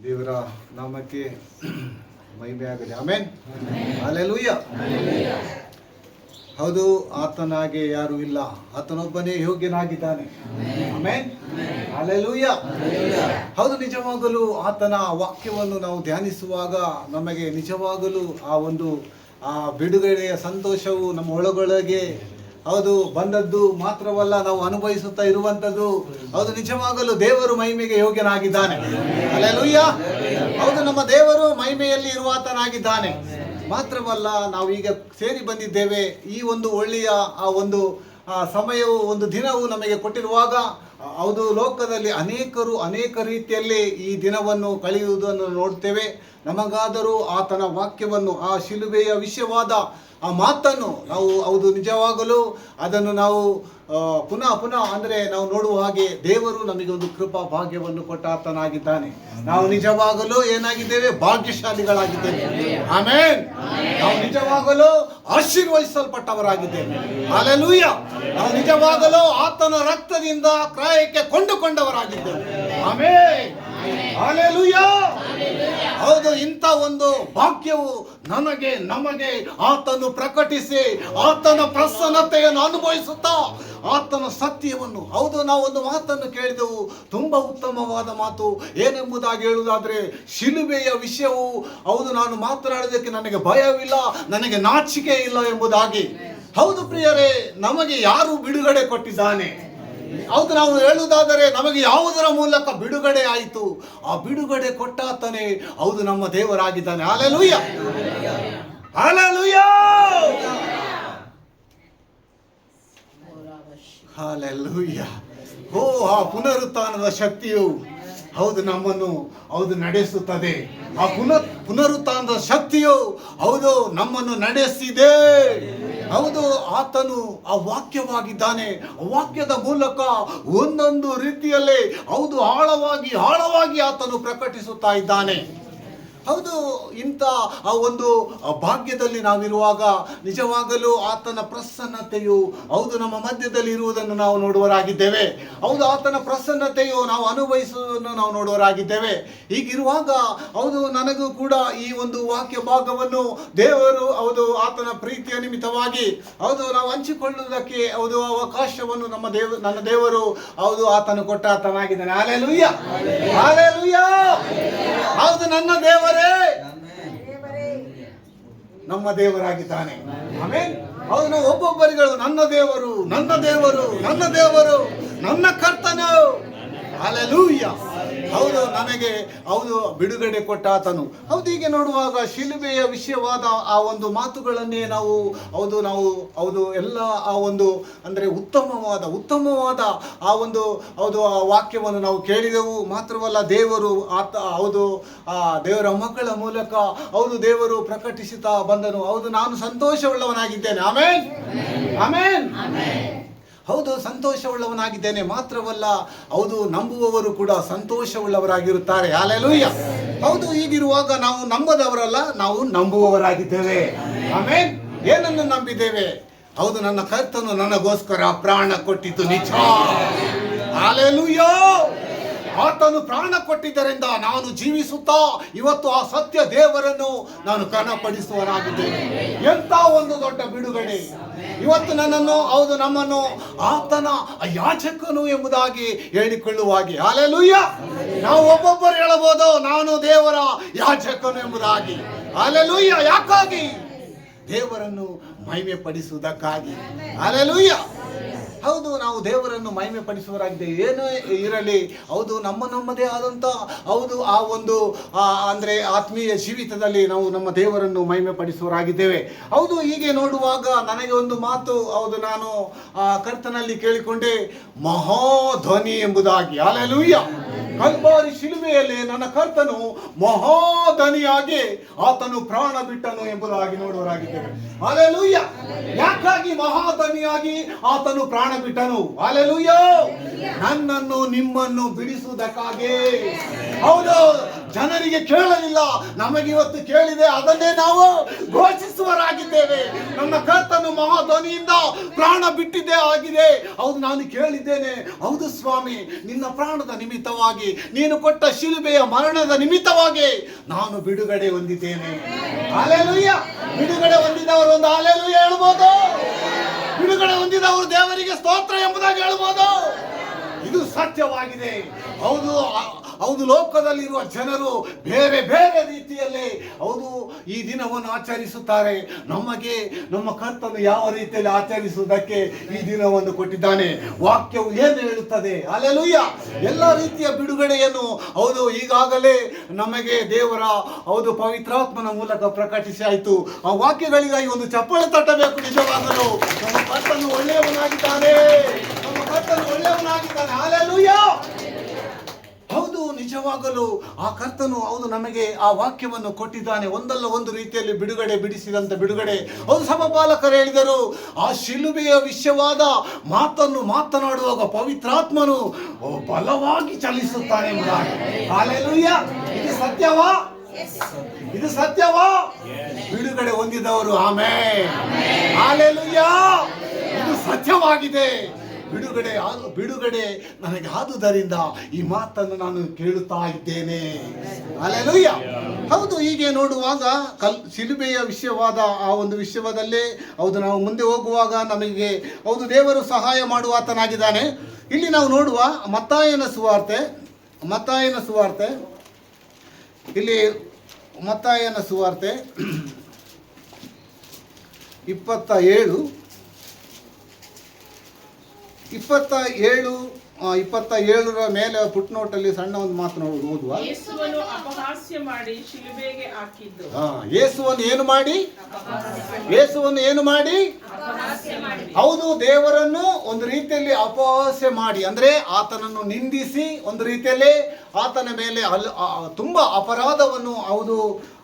ದೇವರ ನಾಮಕ್ಕೆ ಮಹಿಮೆ ಆಗಲಿ. ಆಮೆನ್. ಹಲ್ಲೆಲೂಯಾ. ಹೌದು, ಆತನಾಗೆ ಯಾರು ಇಲ್ಲ, ಆತನೊಬ್ಬನೇ ಯೋಗ್ಯನಾಗಿದ್ದಾನೆ. ಆಮೆನ್. ಹಲ್ಲೆಲೂಯಾ. ಹೌದು, ನಿಜವಾಗಲೂ ಆತನ ವಾಕ್ಯವನ್ನು ನಾವು ಧ್ಯಾನಿಸುವಾಗ ನಮಗೆ ನಿಜವಾಗಲೂ ಆ ಬಿಡುಗಡೆಯ ಸಂತೋಷವು ನಮ್ಮ ಒಳಗೊಳಗೆ ಹೌದು ಬಂದದ್ದು ಮಾತ್ರವಲ್ಲ, ನಾವು ಅನುಭವಿಸುತ್ತಾ ಇರುವಂಥದ್ದು. ಹೌದು, ನಿಜವಾಗಲೂ ದೇವರು ಮಹಿಮೆಗೆ ಯೋಗ್ಯನಾಗಿದ್ದಾನೆ. ಹಲ್ಲೆಲೂಯಾ. ಹೌದು, ನಮ್ಮ ದೇವರು ಮಹಿಮೆಯಲ್ಲಿ ಇರುವಾತನಾಗಿದ್ದಾನೆ. ಮಾತ್ರವಲ್ಲ, ನಾವೀಗ ಸೇರಿ ಬಂದಿದ್ದೇವೆ. ಈ ಒಂದು ಒಳ್ಳೆಯ ಸಮಯವು, ಒಂದು ದಿನವು ನಮಗೆ ಕೊಟ್ಟಿರುವಾಗ, ಹೌದು, ಲೋಕದಲ್ಲಿ ಅನೇಕ ರೀತಿಯಲ್ಲಿ ಈ ದಿನವನ್ನು ಕಳೆಯುವುದನ್ನು ನೋಡ್ತೇವೆ. ನಮಗಾದರೂ ಆತನ ವಾಕ್ಯವನ್ನು, ಆ ಶಿಲುಬೆಯ ವಿಷಯವಾದ ಆ ಮಾತನ್ನು ನಾವು, ಹೌದು, ನಿಜವಾಗಲೂ ಅದನ್ನು ನಾವು ಪುನಃ ಅಂದರೆ ನಾವು ನೋಡುವ ಹಾಗೆ ದೇವರು ನಮಗೆ ಒಂದು ಕೃಪಾ ಭಾಗ್ಯವನ್ನು ಕೊಟ್ಟ ಆತನಾಗಿದ್ದಾನೆ. ನಾವು ನಿಜವಾಗಲೂ ಏನಾಗಿದ್ದೇವೆ? ಭಾಗ್ಯಶಾಲಿಗಳಾಗಿದ್ದೇವೆ. ಆಮೆನ್. ನಾವು ನಿಜವಾಗಲೂ ಆಶೀರ್ವದಿಸಲ್ಪಟ್ಟವರಾಗಿದ್ದೇವೆ. ಹಲ್ಲೆಲೂಯಾ. ನಾವು ನಿಜವಾಗಲೂ ಆತನ ರಕ್ತದಿಂದ ಕ್ರಯಕ್ಕೆ ಕೊಂಡುಕೊಂಡವರಾಗಿದ್ದೇವೆ. ಆಮೆನ್. ಹಲ್ಲೆಲೂಯಾ. ಹೌದು, ಇಂಥ ಒಂದು ಭಾಗ್ಯವು ನಮಗೆ ಆತನು ಪ್ರಕಟಿಸಿ ಆತನ ಪ್ರಸನ್ನತೆಯನ್ನು ಅನುಭವಿಸುತ್ತಾ ಆತನ ಸತ್ಯವನ್ನು, ಹೌದು, ನಾವು ಒಂದು ಮಾತನ್ನು ಕೇಳಿದೆವು, ತುಂಬಾ ಉತ್ತಮವಾದ ಮಾತು. ಏನೆಂಬುದಾಗಿ ಹೇಳುವುದಾದ್ರೆ, ಶಿಲುಬೆಯ ವಿಷಯವು, ಹೌದು, ನಾನು ಮಾತನಾಡೋದಕ್ಕೆ ನನಗೆ ಭಯವಿಲ್ಲ, ನನಗೆ ನಾಚಿಕೆ ಇಲ್ಲ ಎಂಬುದಾಗಿ. ಹೌದು ಪ್ರಿಯರೇ, ನಮಗೆ ಯಾರು ಬಿಡುಗಡೆ ಕೊಟ್ಟಿದ್ದಾನೆ? ಹೌದು, ನಾವು ಹೇಳುವುದಾದರೆ ನಮಗೆ ಯಾವುದರ ಮೂಲಕ ಬಿಡುಗಡೆ ಆಯಿತು? ಆ ಬಿಡುಗಡೆ ಕೊಟ್ಟಾತನೇ, ಹೌದು, ನಮ್ಮ ದೇವರಾಗಿದ್ದಾನೆ. ಹಲ್ಲೆಲೂಯಾ. ಹಲ್ಲೆಲೂಯಾ. ಹಲ್ಲೆಲೂಯಾ. ಓ, ಆ ಪುನರುತ್ಥಾನದ ಶಕ್ತಿಯು, ಹೌದು, ನಮ್ಮನ್ನು, ಹೌದು, ನಡೆಸುತ್ತದೆ. ಆ ಪುನರುತ್ಥಾನದ ಶಕ್ತಿಯು, ಹೌದು, ನಮ್ಮನ್ನು ನಡೆಸಿದೆ. ಹೌದು, ಆತನು ಆ ವಾಕ್ಯವಾಗಿದ್ದಾನೆ. ವಾಕ್ಯದ ಮೂಲಕ ಒಂದೊಂದು ರೀತಿಯಲ್ಲಿ, ಹೌದು, ಆಳವಾಗಿ ಆತನು ಪ್ರಕಟಿಸುತ್ತಾ ಇದ್ದಾನೆ. ಹೌದು, ಇಂಥ ಆ ಒಂದು ಭಾಗ್ಯದಲ್ಲಿ ನಾವಿರುವಾಗ ನಿಜವಾಗಲೂ ಆತನ ಪ್ರಸನ್ನತೆಯು, ಹೌದು, ನಮ್ಮ ಮಧ್ಯದಲ್ಲಿ ಇರುವುದನ್ನು ನಾವು ನೋಡುವರಾಗಿದ್ದೇವೆ. ಹೌದು, ಆತನ ಪ್ರಸನ್ನತೆಯು ನಾವು ಅನುಭವಿಸುವುದನ್ನು ನಾವು ನೋಡುವರಾಗಿದ್ದೇವೆ. ಹೀಗಿರುವಾಗ, ಹೌದು, ನನಗೂ ಕೂಡ ಈ ಒಂದು ವಾಕ್ಯ ಭಾಗವನ್ನು ದೇವರು, ಹೌದು, ಆತನ ಪ್ರೀತಿಯ ನಿಮಿತ್ತವಾಗಿ, ಹೌದು, ನಾವು ಹಂಚಿಕೊಳ್ಳುವುದಕ್ಕೆ, ಹೌದು, ಅವಕಾಶವನ್ನು ನನ್ನ ದೇವರು, ಹೌದು, ಆತನು ಕೊಟ್ಟ ಆತನಾಗಿದ್ದಾನೆ. ಹಲ್ಲೆಲೂಯಾ. ಹಲ್ಲೆಲೂಯಾ. ಹೌದು, ನನ್ನ ದೇವರೇ ನಮ್ಮ ದೇವರಾಗಿದ್ದಾನೆ. ಆಮೆನ್. ಹೌದು, ನಾವು ಒಬ್ಬೊಬ್ಬರಿಗಳು ನನ್ನ ದೇವರು, ನನ್ನ ದೇವರು, ನನ್ನ ದೇವರು, ನನ್ನ ಕರ್ತನು. ಹಲ್ಲೆಲೂಯಾ. ಹೌದು, ನನಗೆ, ಹೌದು, ಬಿಡುಗಡೆ ಕೊಟ್ಟ ಆತನು. ಹೌದು, ಹೀಗೆ ನೋಡುವಾಗ ಶಿಲುಬೆಯ ವಿಷಯವಾದ ಆ ಒಂದು ಮಾತುಗಳನ್ನೇ ನಾವು, ಹೌದು, ಎಲ್ಲ ಆ ಒಂದು ಅಂದರೆ ಉತ್ತಮವಾದ ಆ ಒಂದು, ಹೌದು, ಆ ವಾಕ್ಯವನ್ನು ನಾವು ಕೇಳಿದೆವು. ಮಾತ್ರವಲ್ಲ, ದೇವರು ಹೌದು, ಆ ದೇವರ ಮಕ್ಕಳ ಮೂಲಕ, ಹೌದು, ದೇವರು ಪ್ರಕಟಿಸುತ್ತಾ ಬಂದನು. ಹೌದು, ನಾನು ಸಂತೋಷವುಳ್ಳವನಾಗಿದ್ದೇನೆ. ಆಮೆನ್. ಆಮೆನ್. ಹೌದು, ಸಂತೋಷವುಳ್ಳವನಾಗಿದ್ದೇನೆ. ಮಾತ್ರವಲ್ಲ, ಹೌದು, ನಂಬುವವರು ಕೂಡ ಸಂತೋಷವುಳ್ಳವರಾಗಿರುತ್ತಾರೆ. ಹಲ್ಲೆಲೂಯಾ. ಹೌದು, ಹೀಗಿರುವಾಗ ನಾವು ನಂಬದವರಲ್ಲ, ನಾವು ನಂಬುವವರಾಗಿದ್ದೇವೆ. ಆಮೆನ್. ಏನನ್ನು ನಂಬಿದ್ದೇವೆ? ಹೌದು, ನನ್ನ ಕರ್ತನು ನನಗೋಸ್ಕರ ಪ್ರಾಣ ಕೊಟ್ಟಿದ್ದು ನಿಜ. ಹಲ್ಲೆಲೂಯಾ. ಆತನು ಪ್ರಾಣ ಕೊಟ್ಟಿದ್ದರಿಂದ ನಾನು ಜೀವಿಸುತ್ತಾ ಇವತ್ತು ಆ ಸತ್ಯ ದೇವರನ್ನು ನಾನು ಘನಪಡಿಸುವನಾಗಿದ್ದೇನೆ. ಎಂಥ ಒಂದು ದೊಡ್ಡ ಬಿಡುಗಡೆ ಇವತ್ತು ನನ್ನನ್ನು, ಹೌದು, ನಮ್ಮನ್ನು ಆತನ ಯಾಜಕನು ಎಂಬುದಾಗಿ ಹೇಳಿಕೊಳ್ಳುವಾಗೆ. ಹಲ್ಲೆಲೂಯಾ. ನಾವು ಒಬ್ಬೊಬ್ಬರು ಹೇಳಬಹುದು, ನಾನು ದೇವರ ಯಾಜಕನು ಎಂಬುದಾಗಿ. ಹಲ್ಲೆಲೂಯಾ. ಯಾಕಾಗಿ? ದೇವರನ್ನು ಮಹಿಮೆ ಪಡಿಸುವುದಕ್ಕಾಗಿ. ಹಲ್ಲೆಲೂಯಾ. ಹೌದು, ನಾವು ದೇವರನ್ನು ಮಹಿಮೆ ಪಡಿಸುವರಾಗಿದ್ದೇವೆ. ಏನೋ ಇರಲಿ, ಹೌದು, ನಮ್ಮದೇ ಆದಂಥ, ಹೌದು, ಆ ಒಂದು ಅಂದರೆ ಆತ್ಮೀಯ ಜೀವಿತದಲ್ಲಿ ನಾವು ನಮ್ಮ ದೇವರನ್ನು ಮಹಿಮೆ ಪಡಿಸುವರಾಗಿದ್ದೇವೆ. ಹೌದು, ಹೀಗೆ ನೋಡುವಾಗ ನನಗೆ ಒಂದು ಮಾತು, ಹೌದು, ನಾನು ಕರ್ತನಲ್ಲಿ ಕೇಳಿಕೊಂಡೆ, ಮಹಾಧ್ವನಿ ಎಂಬುದಾಗಿ. ಹಲ್ಲೆಲೂಯಾ. ಕಲ್ವಾರಿ ಶಿಲುಬೆಯಲ್ಲಿ ನನ್ನ ಕರ್ತನು ಮಹಾಧ್ವನಿಯಾಗಿ ಆತನು ಪ್ರಾಣ ಬಿಟ್ಟನು ಎಂಬುದಾಗಿ ನೋಡುವರಾಗಿದ್ದೇವೆ. ಹಲ್ಲೆಲೂಯಾ. ಯಾಕಾಗಿ ಮಹಾಧ್ವನಿಯಾಗಿ ಆತನು ಪ್ರಾಣ ಬಿಟ್ಟನು? ಹಲ್ಲೆಲೂಯಾ. ನನ್ನನ್ನು ನಿಮ್ಮನ್ನು ಬಿಡಿಸುವುದಕ್ಕಾಗಿ. ಹೌದು, ಜನರಿಗೆ ಕೇಳಲಿಲ್ಲ, ನಮಗೆ ಇವತ್ತು ಕೇಳಿದೆ, ಅದನ್ನೇ ನಾವು ಘೋಷಿಸುವರಾಗಿದ್ದೇವೆ. ನನ್ನ ಕರ್ತನು ಮಹಾಧ್ವನಿಯಿಂದ ಪ್ರಾಣ ಬಿಟ್ಟಿದ್ದೇ ಆಗಿದೆ. ಹೌದು, ನಾನು ಕೇಳಿದ್ದೇನೆ. ಹೌದು ಸ್ವಾಮಿ, ನಿನ್ನ ಪ್ರಾಣದ ನಿಮಿತ್ತವಾಗಿ, ನೀನು ಕೊಟ್ಟ ಶಿಲುಬೆಯ ಮರಣದ ನಿಮಿತ್ತವಾಗಿ ನಾನು ಬಿಡುಗಡೆ ಹೊಂದಿದ್ದೇನೆ. ಹಲ್ಲೆಲೂಯಾ. ಬಿಡುಗಡೆ ಹೊಂದಿದವರು ಒಂದು ಹಲ್ಲೆಲೂಯಾ ಹೇಳ್ಬೋದು. ಬಿಡುಗಡೆ ಹೊಂದಿದವರು ದೇವರಿಗೆ ಸ್ತೋತ್ರ ಎಂಬುದಾಗಿ ಹೇಳ್ಬೋದು. ಇದು ಸತ್ಯವಾಗಿದೆ. ಹೌದು ಹೌದು, ಲೋಕದಲ್ಲಿರುವ ಜನರು ಬೇರೆ ಬೇರೆ ರೀತಿಯಲ್ಲಿ ಹೌದು ಈ ದಿನವನ್ನು ಆಚರಿಸುತ್ತಾರೆ. ನಮಗೆ ನಮ್ಮ ಕರ್ತನು ಯಾವ ರೀತಿಯಲ್ಲಿ ಆಚರಿಸುವುದಕ್ಕೆ ಈ ದಿನವನ್ನು ಕೊಟ್ಟಿದ್ದಾನೆ. ವಾಕ್ಯವು ಏನು ಹೇಳುತ್ತದೆ? ಹಲ್ಲೆಲೂಯಾ. ಎಲ್ಲ ರೀತಿಯ ಬಿಡುಗಡೆಯನ್ನು ಹೌದು ಈಗಾಗಲೇ ನಮಗೆ ದೇವರ ಹೌದು ಪವಿತ್ರಾತ್ಮನ ಮೂಲಕ ಪ್ರಕಟಿಸಿ ಆಯಿತು. ಆ ವಾಕ್ಯಗಳಿಗಾಗಿ ಒಂದು ಚಪ್ಪಾಳೆ ತಟ್ಟಬೇಕು. ನಿಜವಾಗಲು ನಮ್ಮ ಕರ್ತನು ಒಳ್ಳೆಯವನಾಗಿದ್ದಾನೆ. ನಮ್ಮ ಕರ್ತನು ಒಳ್ಳೆಯವನಾಗಿದ್ದಾನೆ. ಹಲ್ಲೆಲೂಯಾ. ಹೌದು, ನಿಜವಾಗಲು ಆ ಕರ್ತನು ಹೌದು ನಮಗೆ ಆ ವಾಕ್ಯವನ್ನು ಕೊಟ್ಟಿದ್ದಾನೆ. ಒಂದಲ್ಲ ಒಂದು ರೀತಿಯಲ್ಲಿ ಬಿಡಿಸಿದಂತ ಬಿಡುಗಡೆ. ಹೌದು, ಸಭಾಪಾಲಕರು ಹೇಳಿದರು, ಆ ಶಿಲುಬೆಯ ವಿಷಯವಾದ ಮಾತನ್ನು ಮಾತನಾಡುವಾಗ ಪವಿತ್ರಾತ್ಮನು ಬಲವಾಗಿ ಚಲಿಸುತ್ತಾನೆ. ಹಲ್ಲೆಲೂಯಾ. ಇದು ಸತ್ಯವಾ? ಇದು ಸತ್ಯವಾ? ಬಿಡುಗಡೆ ಹೊಂದಿದವರು ಆಮೆನ್. ಹಲ್ಲೆಲೂಯಾ. ಇದು ಸತ್ಯವಾಗಿದೆ. ಬಿಡುಗಡೆ ನನಗೆ ಆದುದರಿಂದ ಈ ಮಾತನ್ನು ನಾನು ಕೇಳುತ್ತಾ ಇದ್ದೇನೆ. ಹಲ್ಲೆಲೂಯಾ. ಹೌದು, ಹೀಗೆ ನೋಡುವಾಗ ಶಿಲುಬೆಯ ವಿಷಯವಾದ ಆ ಒಂದು ವಿಷಯದಲ್ಲೇ ಹೌದು ನಾವು ಮುಂದೆ ಹೋಗುವಾಗ ನಮಗೆ ಹೌದು ದೇವರು ಸಹಾಯ ಮಾಡುವ ಆತನಾಗಿದ್ದಾನೆ. ಇಲ್ಲಿ ನಾವು ನೋಡುವ ಮತ್ತಾಯನ ಸುವಾರ್ತೆ ಇಲ್ಲಿ ಮತ್ತಾಯನ ಸುವಾರ್ತೆ 27ರ ಮೇಲೆ ಫುಟ್ನೋಟಲ್ಲಿ ಸಣ್ಣ ಒಂದು ಮಾತು ಓದುವ. ಯೇಸುವನ್ನು ಅಪಹಾಸ್ಯ ಮಾಡಿ ಶಿಲುಬೆಗೆ ಹಾಕಿದ್ದು. ಯೇಸುವನ್ನು ಏನು ಮಾಡಿ ಹೌದು ದೇವರನ್ನು ಒಂದು ರೀತಿಯಲ್ಲಿ ಅಪಹಾಸ್ಯ ಮಾಡಿ, ಅಂದ್ರೆ ಆತನನ್ನು ನಿಂದಿಸಿ, ಒಂದು ರೀತಿಯಲ್ಲಿ ಆತನ ಮೇಲೆ ತುಂಬಾ ಅಪರಾಧವನ್ನು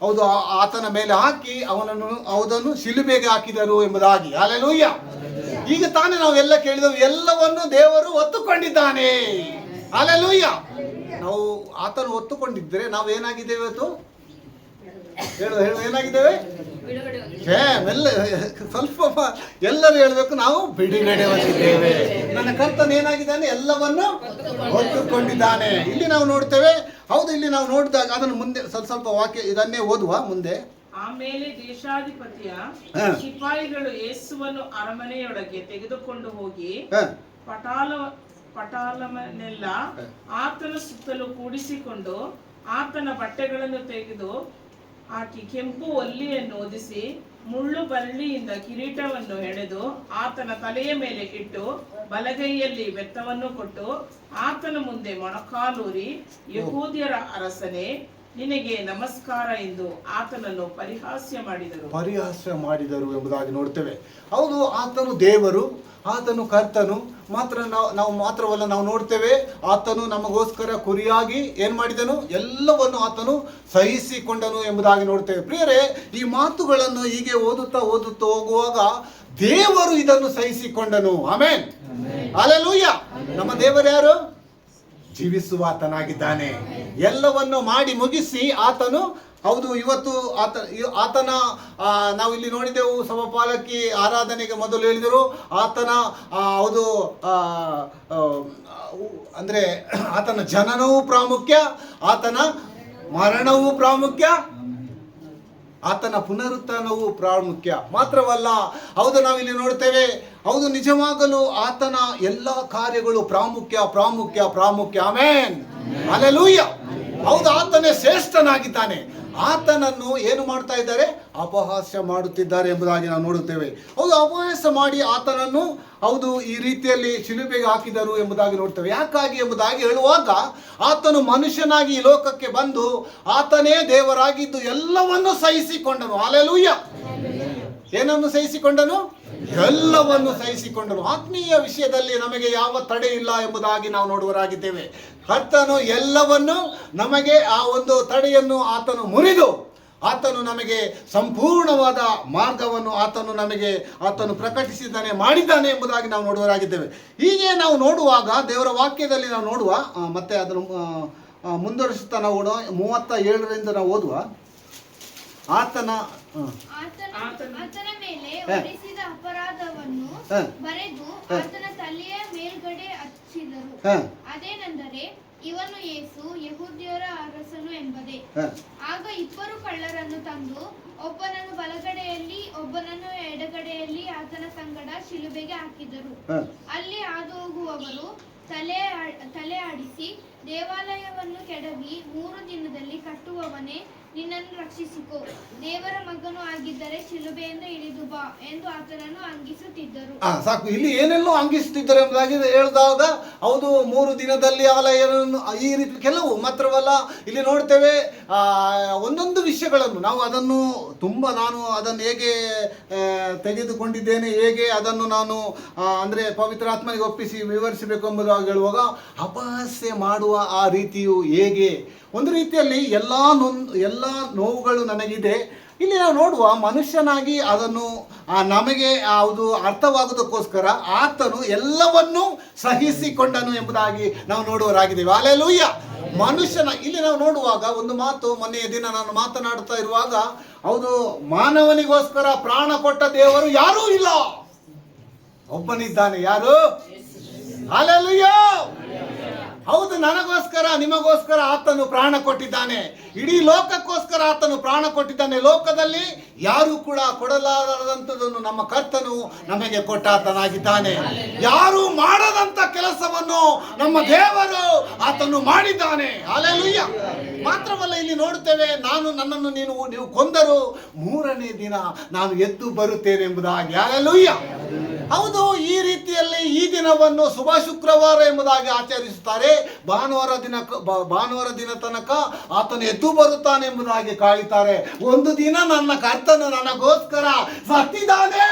ಹೌದು ಆತನ ಮೇಲೆ ಹಾಕಿ ಅವನನ್ನು ಶಿಲುಬೆಗೆ ಹಾಕಿದರು ಎಂಬುದಾಗಿ. ಹಲ್ಲೆಲೂಯಾ. ಈಗ ತಾನೇ ನಾವೆಲ್ಲ ಕೇಳಿದೆವು, ಎಲ್ಲವನ್ನು ದೇವರು ಹೊತ್ತುಕೊಂಡಿದ್ದಾನೆ. ಹಲ್ಲೆಲೂಯಾ. ನಾವು ಆತನು ಹೊತ್ತುಕೊಂಡಿದ್ರೆ ನಾವು ಏನಾಗಿದ್ದೇವೆ ಇವತ್ತು? ಹೇಳು ಏನಾಗಿದ್ದೇವೆ? ಸ್ವಲ್ಪ ಎಲ್ಲರೂ ಹೇಳಬೇಕು, ನಾವು ಬಿಡುಗಡೆ ಹೊಂದಿದ್ದೇವೆ. ನನ್ನ ಕರ್ತನು ಏನಾಗಿದ್ದಾನೆ? ಎಲ್ಲವನ್ನು ಹೊತ್ತುಕೊಂಡಿದ್ದಾನೆ. ಇಲ್ಲಿ ನಾವು ನೋಡ್ತೇವೆ. ಹೌದು, ಇಲ್ಲಿ ನಾವು ನೋಡಿದಾಗ ಅದನ್ನು ಮುಂದೆ ಸ್ವಲ್ಪ ವಾಕ್ಯ ಇದನ್ನೇ ಓದುವ ಮುಂದೆ. ಆಮೇಲೆ ದೇಶಾಧಿಪತಿಯ ಸಿಪಾಯಿಗಳು ಯೇಸುವನ್ನು ಅರಮನೆಯೊಳಗೆ ತೆಗೆದುಕೊಂಡು ಹೋಗಿ ಪಟಾಲವನ್ನೆಲ್ಲ ಆತನ ಸುತ್ತಲೂ ಕೂಡಿಸಿಕೊಂಡು ಆತನ ಬಟ್ಟೆಗಳನ್ನು ತೆಗೆದು ಹಾಕಿ ಕೆಂಪು ಒಲ್ಲಿಯನ್ನು ಒದಿಸಿ ಮುಳ್ಳು ಬಳ್ಳಿಯಿಂದ ಕಿರೀಟವನ್ನು ಎಳೆದು ಆತನ ತಲೆಯ ಮೇಲೆ ಇಟ್ಟು ಬಲಗೈಯಲ್ಲಿ ಬೆತ್ತವನ್ನು ಕೊಟ್ಟು ಆತನ ಮುಂದೆ ಮೊಣಕಾಲೂರಿ, ಯಹೂದ್ಯರ ಅರಸನೇ, ನಿನಗೆ ನಮಸ್ಕಾರ ಎಂದು ಆತನನ್ನು ಪರಿಹಾಸ್ಯ ಮಾಡಿದರು ಎಂಬುದಾಗಿ ನೋಡ್ತೇವೆ. ಹೌದು, ಆತನು ದೇವರು, ಆತನು ಕರ್ತನು. ನಾವು ಮಾತ್ರವಲ್ಲ, ನಾವು ನೋಡ್ತೇವೆ ಆತನು ನಮಗೋಸ್ಕರ ಕುರಿಯಾಗಿ ಏನ್ ಮಾಡಿದನು? ಎಲ್ಲವನ್ನು ಆತನು ಸಹಿಸಿಕೊಂಡನು ಎಂಬುದಾಗಿ ನೋಡ್ತೇವೆ. ಪ್ರಿಯರೇ, ಈ ಮಾತುಗಳನ್ನು ಹೀಗೆ ಓದುತ್ತಾ ಹೋಗುವಾಗ ದೇವರು ಇದನ್ನು ಸಹಿಸಿಕೊಂಡನು. ಆಮೆನ್. ಹಲ್ಲೆಲೂಯಾ. ನಮ್ಮ ದೇವರು ಯಾರು? ಜೀವಿಸುವಾತನಾಗಿದ್ದಾನೆ. ಎಲ್ಲವನ್ನು ಮಾಡಿ ಮುಗಿಸಿ ಆತನು ಹೌದು ಇವತ್ತು ಆತನ ನಾವು ಇಲ್ಲಿ ನೋಡಿದೆವು. ಸಭಾಪಾಲಕಿ ಆರಾಧನೆಗೆ ಮೊದಲು ಹೇಳಿದರು, ಆತನ ಹೌದು ಅಂದ್ರೆ ಆತನ ಜನನವೂ ಪ್ರಾಮುಖ್ಯ, ಆತನ ಮರಣವೂ ಪ್ರಾಮುಖ್ಯ, ಆತನ ಪುನರುತ್ಥಾನವೂ ಪ್ರಾಮುಖ್ಯ. ಮಾತ್ರವಲ್ಲ, ಹೌದು ನಾವಿಲ್ಲಿ ನೋಡ್ತೇವೆ, ಹೌದು ನಿಜವಾಗಲು ಆತನ ಎಲ್ಲ ಕಾರ್ಯಗಳು ಪ್ರಾಮುಖ್ಯ. ಆಮೆನ್. ಹಲ್ಲೆಲೂಯಾ. ಹೌದು, ಆತನೇ ಶ್ರೇಷ್ಠನಾಗಿದ್ದಾನೆ. ಆತನನ್ನು ಏನು ಮಾಡ್ತಾ ಇದ್ದಾರೆ? ಅಪಹಾಸ್ಯ ಮಾಡುತ್ತಿದ್ದಾರೆ ಎಂಬುದಾಗಿ ನಾವು ನೋಡುತ್ತೇವೆ. ಹೌದು, ಅಪಹಾಸ್ಯ ಮಾಡಿ ಆತನನ್ನು ಹೌದು ಈ ರೀತಿಯಲ್ಲಿ ಶಿಲುಬೆಗೆ ಹಾಕಿದರು ಎಂಬುದಾಗಿ ನೋಡ್ತೇವೆ. ಯಾಕಾಗಿ ಎಂಬುದಾಗಿ ಹೇಳುವಾಗ, ಆತನು ಮನುಷ್ಯನಾಗಿ ಈ ಲೋಕಕ್ಕೆ ಬಂದು ಆತನೇ ದೇವರಾಗಿದ್ದು ಎಲ್ಲವನ್ನು ಸಹಿಸಿಕೊಂಡನು. ಹಲ್ಲೆಲೂಯಾ. ಏನನ್ನು ಸಹಿಸಿಕೊಂಡನು? ಎಲ್ಲವನ್ನು ಸಹಿಸಿಕೊಂಡನು. ಆತ್ಮೀಯ ವಿಷಯದಲ್ಲಿ ನಮಗೆ ಯಾವ ತಡೆ ಇಲ್ಲ ಎಂಬುದಾಗಿ ನಾವು ನೋಡುವರಾಗಿದ್ದೇವೆ. ಕರ್ತನು ಎಲ್ಲವನ್ನು ನಮಗೆ ಆ ಒಂದು ತಡೆಯನ್ನು ಆತನು ಮುರಿದು ಆತನು ನಮಗೆ ಸಂಪೂರ್ಣವಾದ ಮಾರ್ಗವನ್ನು ಆತನು ಪ್ರಕಟಿಸಿದ್ದಾನೆ, ಮಾಡಿದ್ದಾನೆ ಎಂಬುದಾಗಿ ನಾವು ನೋಡುವರಾಗಿದ್ದೇವೆ. ಹೀಗೆ ನಾವು ನೋಡುವಾಗ ದೇವರ ವಾಕ್ಯದಲ್ಲಿ ನಾವು ನೋಡುವ ಮತ್ತೆ ಅದನ್ನು ಮುಂದುವರಿಸುತ್ತಾ ನಾವು 37ರಿಂದ ನಾವು ಓದುವ. ಆತನ ಮೇಲೆ ಹೊರಿಸಿದ ಅಪರಾಧವನ್ನು ಬರೆದು ಆತನ ತಲೆಯ ಮೇಲ್ಗಡೆ ಹಚ್ಚಿದರು. ಅದೇನೆಂದರೆ, ಇವನು ಯೇಸು ಯೆಹೂದ್ಯರ ಅರಸನು ಎಂಬುದೇ. ಆಗ ಇಬ್ಬರು ಕಳ್ಳರನ್ನು ತಂದು ಒಬ್ಬನನ್ನು ಬಲಗಡೆಯಲ್ಲಿ ಒಬ್ಬನನ್ನು ಎಡಗಡೆಯಲ್ಲಿ ಆತನ ಸಂಗಡ ಶಿಲುಬೆಗೆ ಹಾಕಿದರು. ಅಲ್ಲಿ ಹಾದು ಹೋಗುವವರು ತಲೆ ಆಡಿಸಿ, ದೇವಾಲಯವನ್ನು ಕೆಡವಿ 3 ದಿನದಲ್ಲಿ ಕಟ್ಟುವವನೇ, ನಿನ್ನನ್ನು ರಕ್ಷಿಸಿಕೋ, ದೇವರ ಮಗನು ಆಗಿದ್ದರೆ ಶಿಲುಬೆಯಿಂದ ಇಳಿದು ಬಾ ಎಂದು ಆತನನ್ನು ಅಂಗಿಸುತ್ತಿದ್ದರು. ಸಾಕು, ಇಲ್ಲಿ ಏನೆಲ್ಲೋ ಅಂಗಿಸುತ್ತಿದ್ದರು ಎಂಬುದಾಗಿ ಹೇಳಿದಾಗ, ಹೌದು 3 ದಿನದಲ್ಲಿ ಆಲಯವನ್ನು ಈ ರೀತಿ ಕೆಲವು ಮಾತ್ರವಲ್ಲ, ಇಲ್ಲಿ ನೋಡ್ತೇವೆ ಒಂದೊಂದು ವಿಷಯಗಳನ್ನು ನಾವು ಅದನ್ನು ನಾನು ಅದನ್ನು ಹೇಗೆ ತೆಗೆದುಕೊಂಡಿದ್ದೇನೆ, ಹೇಗೆ ಅದನ್ನು ನಾನು ಅಂದರೆ ಪವಿತ್ರಾತ್ಮನಿಗೆ ಒಪ್ಪಿಸಿ ವಿವರಿಸಬೇಕು ಎಂಬುದಾಗಿ ಹೇಳುವಾಗ, ಅಪಹಾಸ್ಯ ಮಾಡುವ ಆ ರೀತಿಯು ಹೇಗೆ ಒಂದು ರೀತಿಯಲ್ಲಿ ಎಲ್ಲ ನೋವುಗಳು ನನಗಿದೆ. ಇಲ್ಲಿ ನಾವು ನೋಡುವ ಮನುಷ್ಯನಾಗಿ ಅದನ್ನು ನಮಗೆ ಅದು ಅರ್ಥವಾಗುವುದಕ್ಕೋಸ್ಕರ ಆತನು ಎಲ್ಲವನ್ನೂ ಸಹಿಸಿಕೊಂಡನು ಎಂಬುದಾಗಿ ನಾವು ನೋಡುವರಾಗಿದ್ದೇವೆ. ಹಲ್ಲೆಲೂಯಾ. ಮನುಷ್ಯನ ಇಲ್ಲಿ ನಾವು ನೋಡುವಾಗ ಒಂದು ಮಾತು, ಮೊನ್ನೆಯ ದಿನ ನಾನು ಮಾತನಾಡ್ತಾ ಇರುವಾಗ, ಹೌದು, ಮಾನವನಿಗೋಸ್ಕರ ಪ್ರಾಣ ಕೊಟ್ಟ ದೇವರು ಯಾರೂ ಇಲ್ಲ, ಒಬ್ಬನಿದ್ದಾನೆ. ಯಾರು? ಹಲ್ಲೆಲೂಯಾ. ಹೌದು, ನನಗೋಸ್ಕರ ನಿಮಗೋಸ್ಕರ ಆತನು ಪ್ರಾಣ ಕೊಟ್ಟಿದ್ದಾನೆ. ಇಡೀ ಲೋಕಕ್ಕೋಸ್ಕರ ಆತನು ಪ್ರಾಣ ಕೊಟ್ಟಿದ್ದಾನೆ. ಲೋಕದಲ್ಲಿ ಯಾರು ಕೂಡ ಕೊಡಲಾರದಂಥದ್ದನ್ನು ನಮ್ಮ ಕರ್ತನು ನಮಗೆ ಕೊಟ್ಟಾತನಾಗಿದ್ದಾನೆ. ಯಾರು ಮಾಡದಂತ ಕೆಲಸವನ್ನು ನಮ್ಮ ದೇವರು ಆತನು ಮಾಡಿದ್ದಾನೆ. ಹಲ್ಲೆಲೂಯಾ. ಮಾತ್ರವಲ್ಲ, ಇಲ್ಲಿ ನೋಡುತ್ತೇವೆ, ನನ್ನನ್ನು ನೀವು ಕೊಂದರು 3ನೇ ದಿನ ನಾನು ಎದ್ದು ಬರುತ್ತೇನೆ ಎಂಬುದಾಗಿ. ಹಲ್ಲೆಲೂಯಾ. ಹೌದು, ಈ ರೀತಿಯಲ್ಲಿ ಈ ದಿನವನ್ನು ಶುಭ ಶುಕ್ರವಾರ ಎಂಬುದಾಗಿ ಆಚರಿಸುತ್ತಾರೆ. ಭಾನುವಾರ ದಿನ ತನಕ ಆತನು ಎದ್ದು ಬರುತ್ತಾನೆ ಎಂಬುದಾಗಿ ಕಾಯುತ್ತಾರೆ. ಒಂದು ದಿನ ನನ್ನ ಕರ್ತನು ನನಗೋಸ್ಕರ ಸತ್ತಿದ್ದಾನೆ,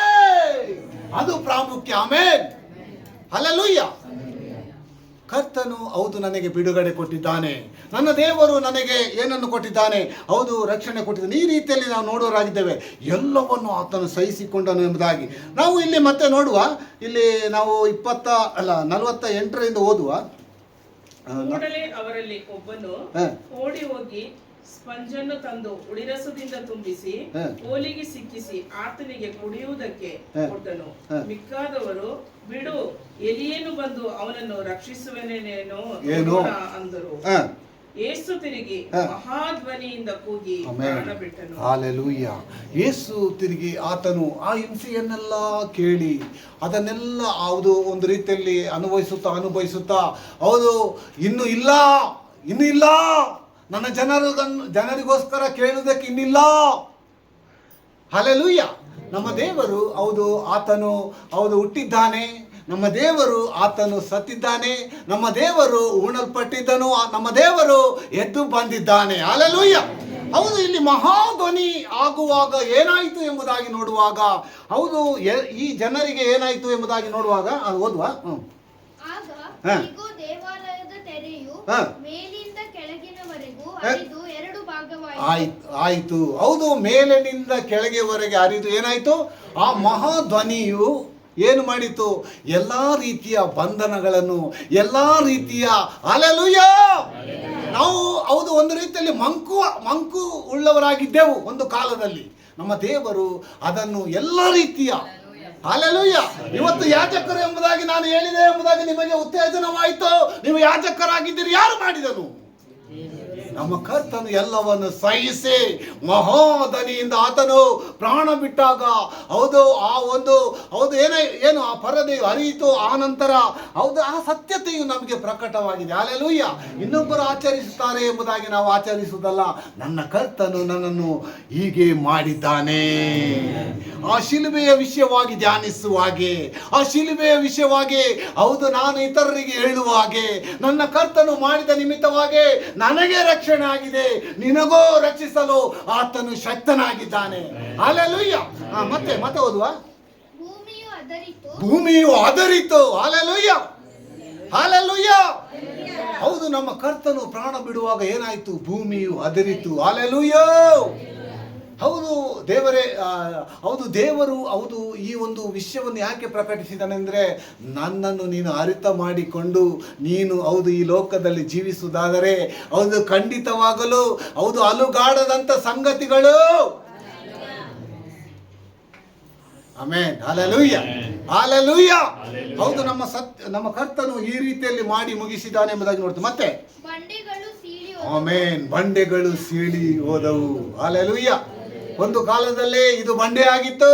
ಅದು ಪ್ರಾಮುಖ್ಯ. ಆಮೆನ್. ಹಲ್ಲೆಲೂಯಾ. ಕರ್ತನು ಹೌದು ನನಗೆ ಬಿಡುಗಡೆ ಕೊಟ್ಟಿದ್ದಾನೆ. ನನ್ನ ದೇವರು ನನಗೆ ಏನನ್ನು ಕೊಟ್ಟಿದ್ದಾನೆ? ಹೌದು, ರಕ್ಷಣೆ ಕೊಟ್ಟಿದ್ದಾನೆ. ಈ ರೀತಿಯಲ್ಲಿ ನಾವು ನೋಡೋರಾಗಿದ್ದೇವೆ. ಎಲ್ಲವನ್ನು ಆತನು ಸಹಿಸಿಕೊಂಡನು ಎಂಬುದಾಗಿ ನಾವು ಇಲ್ಲಿ ಮತ್ತೆ ನೋಡುವ. ಇಲ್ಲಿ ನಾವು 48ರಿಂದ ಓದುವ. ಕೂಡಲೇ ಅವರಲ್ಲಿ ಒಬ್ಬನು ಓಡಿ ಹೋಗಿ ಸ್ಪಂಜನ್ನು ತಂದು ಉಳಿರಸದಿಂದ ತುಂಬಿಸಿ ಕೋಲಿಗೆ ಸಿಕ್ಕಿಸಿ ಆತನಿಗೆ ಕುಡಿಯುವುದಕ್ಕೆ ಕೊಟ್ಟನು. ಮಿಕ್ಕಾದವರು, ಬಿಡು, ಎಲಿಯೇನು ಬಂದು ಅವನನ್ನು ರಕ್ಷಿಸುವನೇನೇನೋ ಅಂದರು. ಯೇಸು ತಿರುಗಿ ಮಹಾಧ್ವನಿಯಿಂದ ಕೂಗಿ ಪ್ರಾಣ ಬಿಟ್ಟನು. ಹಲ್ಲೆಲೂಯಾ. ಯೇಸು ತಿರುಗಿ ಆತನು ಆ ಹಿಂಸೆಯನ್ನೆಲ್ಲ ಕೇಳಿ ಅದನ್ನೆಲ್ಲ ಹೌದು ಒಂದು ರೀತಿಯಲ್ಲಿ ಅನುಭವಿಸುತ್ತಾ ಹೌದು, ಇನ್ನು ಇಲ್ಲ, ನನ್ನ ಜನರಿಗೋಸ್ಕರ ಕೇಳುವುದಕ್ಕೆ ಇನ್ನಿಲ್ಲ. ಹಲ್ಲೆಲೂಯಾ. ನಮ್ಮ ದೇವರು ಹೌದು, ಆತನು ಹೌದು ಹುಟ್ಟಿದ್ದಾನೆ. ನಮ್ಮ ದೇವರು ಆತನು ಸತ್ತಿದ್ದಾನೆ. ನಮ್ಮ ದೇವರು ಉಣಲ್ಪಟ್ಟಿದ್ದನು. ನಮ್ಮ ದೇವರು ಎದ್ದು ಬಂದಿದ್ದಾನೆ. ಹಲ್ಲೆಲೂಯಾ. ಹೌದು, ಇಲ್ಲಿ ಮಹಾಧ್ವನಿ ಆಗುವಾಗ ಏನಾಯಿತು ಎಂಬುದಾಗಿ ನೋಡುವಾಗ, ಹೌದು, ಈ ಜನರಿಗೆ ಏನಾಯಿತು ಎಂಬುದಾಗಿ ನೋಡುವಾಗ ಓದುವ. ದೇವಾಲಯದ ತೆರೆಯು ಮೇಲಿಂದ ಕೆಳಗಿನವರೆಗೂ ಹರಿದು 2 ಆಯಿತು. ಹೌದು, ಮೇಲಿನಿಂದ ಕೆಳಗೆವರೆಗೆ ಹರಿದು ಏನಾಯಿತು? ಆ ಮಹಾಧ್ವನಿಯು ಏನು ಮಾಡಿತು? ಎಲ್ಲ ರೀತಿಯ ಬಂಧನಗಳನ್ನು, ಎಲ್ಲ ರೀತಿಯ ಹಲ್ಲೆಲೂಯಾ. ನಾವು ಹೌದು ಒಂದು ರೀತಿಯಲ್ಲಿ ಮಂಕು ಉಳ್ಳವರಾಗಿದ್ದೆವು ಒಂದು ಕಾಲದಲ್ಲಿ. ನಮ್ಮ ದೇವರು ಅದನ್ನು ಎಲ್ಲ ರೀತಿಯ ಹಲ್ಲೆಲೂಯಾ. ಇವತ್ತು ಯಾಜಕರು ಎಂಬುದಾಗಿ ನಾನು ಹೇಳಿದೆ ಎಂಬುದಾಗಿ ನಿಮಗೆ ಉತ್ತೇಜನವಾಯಿತು. ನೀವು ಯಾಜಕರಾಗಿದ್ದೀರಿ. ಯಾರು ಮಾಡಿದನು? ನಮ್ಮ ಕರ್ತನು ಎಲ್ಲವನ್ನು ಸಹಿಸಿ ಮಹಾಧನಿಯಿಂದ ಆತನು ಪ್ರಾಣ ಬಿಟ್ಟಾಗ ಹೌದು ಹೌದು ಏನು ಆ ಪರದೆಯು ಹರಿಯಿತು. ಆ ನಂತರ ಹೌದು ಆ ಸತ್ಯತೆಯು ನಮಗೆ ಪ್ರಕಟವಾಗಿದೆ. ಹಲ್ಲೆಲೂಯಾ. ಇನ್ನೊಬ್ಬರು ಆಚರಿಸುತ್ತಾರೆ ಎಂಬುದಾಗಿ ನಾವು ಆಚರಿಸುವುದಲ್ಲ. ನನ್ನ ಕರ್ತನು ನನ್ನನ್ನು ಹೀಗೆ ಮಾಡಿದ್ದಾನೆ. ಆ ಶಿಲುಬೆಯ ವಿಷಯವಾಗಿ ಧ್ಯಾನಿಸುವ ಹಾಗೆ, ಆ ಶಿಲುಬೆಯ ವಿಷಯವಾಗಿ ಹೌದು ನಾನು ಇತರರಿಗೆ ಹೇಳುವ ಹಾಗೆ, ನನ್ನ ಕರ್ತನು ಮಾಡಿದ ನಿಮಿತ್ತವಾಗಿ ನನಗೆ ರಕ್ಷಣೆ ಆಗಿದೆ, ನಿನಗೋ ರಕ್ಷಿಸಲು ಆತನು ಶಕ್ತನಾಗಿದ್ದಾನೆ. ಹಲ್ಲೆಲೂಯಾ. ಮತ್ತೆ ಓದುವ. ಭೂಮಿಯು ಆದರಿತು. ಹಲ್ಲೆಲೂಯಾ. ಹಲ್ಲೆಲೂಯಾ. ಹೌದು, ನಮ್ಮ ಕರ್ತನು ಪ್ರಾಣ ಬಿಡುವಾಗ ಏನಾಯ್ತು? ಭೂಮಿಯು ಅದರಿತು. ಹಲ್ಲೆಲೂಯಾ. ಹೌದು ದೇವರೇ, ಹೌದು ದೇವರು ಹೌದು ಈ ಒಂದು ವಿಷಯವನ್ನು ಯಾಕೆ ಪ್ರಕಟಿಸಿದನೆಂದರೆ, ನನ್ನನ್ನು ನೀನು ಅರಿತ ಮಾಡಿಕೊಂಡು ನೀನು ಹೌದು ಈ ಲೋಕದಲ್ಲಿ ಜೀವಿಸುವುದಾದರೆ ಹೌದು ಖಂಡಿತವಾಗಲು ಹೌದು ಅಲುಗಾಡದಂಥ ಸಂಗತಿಗಳು. Amen, hallelujah, hallelujah. ಹೌದು ನಮ್ಮ ಕರ್ತನು ಈ ರೀತಿಯಲ್ಲಿ ಮಾಡಿ ಮುಗಿಸಿದ್ದಾನೆ ಎಂಬುದಾಗಿ ನೋಡ್ತೀವಿ. ಮತ್ತೆ ಬಂಡೆಗಳು ಸೀಳಿ ಆಮೆನ್, ಬಂಡೆಗಳು ಸೀಳಿ ಹೋದವು. ಹಲ್ಲೆಲೂಯಾ. ಒಂದು ಕಾಲದಲ್ಲಿ ಇದು ಬಂಡೆ ಆಗಿತ್ತು.